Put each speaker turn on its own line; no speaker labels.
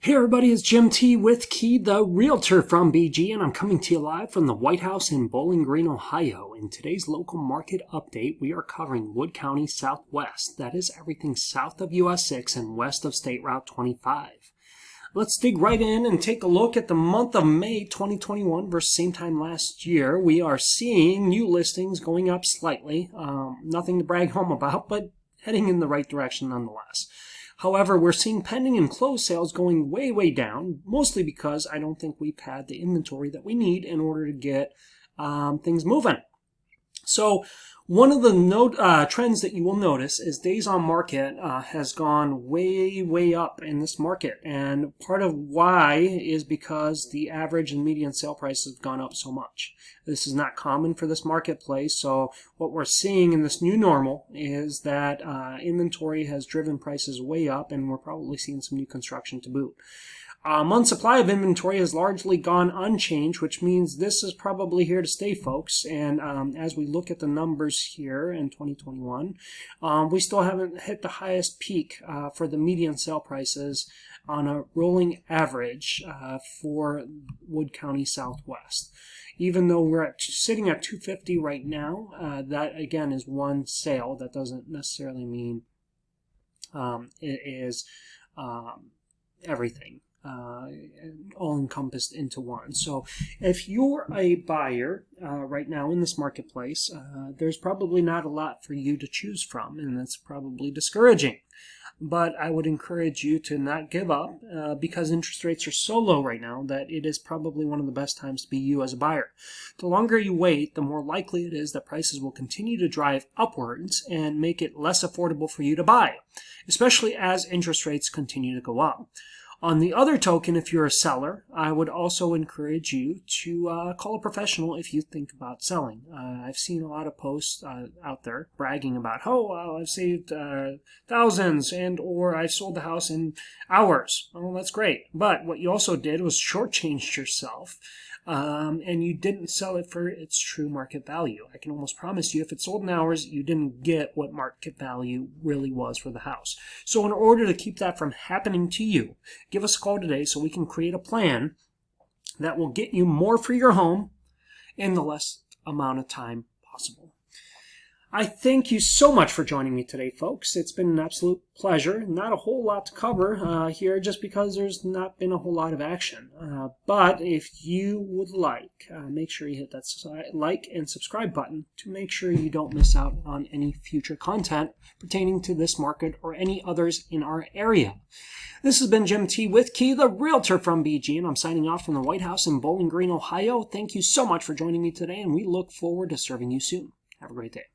Hey everybody, it's Jim T with Key, the realtor from BG, and I'm coming to you live from the White House in Bowling Green, Ohio. In today's local market update, we are covering Wood County Southwest. That is everything south of US 6 and west of State Route 25. Let's dig right in and take a look at the month of May 2021 versus same time last year. We are seeing new listings going up slightly. Nothing to brag home about, but heading in the right direction nonetheless. However, we're seeing pending and closed sales going way down, mostly because I don't think we've had the inventory that we need in order to get things moving. So one of the trends that you will notice is days on market has gone way up in this market. And part of why is because the average and median sale price have gone up so much. This is not common for this marketplace. So what we're seeing in this new normal is that inventory has driven prices way up, and we're probably seeing some new construction to boot. Month supply of inventory has largely gone unchanged, which means this is probably here to stay, folks. And as we look at the numbers here in 2021, we still haven't hit the highest peak for the median sale prices on a rolling average for Wood County Southwest. Even though we're sitting at 250 right now, that again is one sale. That doesn't necessarily mean it is everything. All encompassed into one. So if you're a buyer right now in this marketplace, there's probably not a lot for you to choose from, and that's probably discouraging. But I would encourage you to not give up because interest rates are so low right now that it is probably one of the best times to be you as a buyer. The longer you wait, the more likely it is that prices will continue to drive upwards and make it less affordable for you to buy, especially as interest rates continue to go up. On the other token, if you're a seller, I would also encourage you to call a professional if you think about selling. I've seen a lot of posts out there bragging about, I've saved thousands or I sold the house in hours. Oh, that's great. But what you also did was shortchanged yourself. And you didn't sell it for its true market value. I can almost promise you if it sold in hours, you didn't get what market value really was for the house. So in order to keep that from happening to you, give us a call today so we can create a plan that will get you more for your home in the less amount of time possible. I thank you so much for joining me today, folks. It's been an absolute pleasure. Not a whole lot to cover here just because there's not been a whole lot of action. But if you would like, make sure you hit that like and subscribe button to make sure you don't miss out on any future content pertaining to this market or any others in our area. This has been Jim T with Key, the realtor from BG, and I'm signing off from the White House in Bowling Green, Ohio. Thank you so much for joining me today, and we look forward to serving you soon. Have a great day.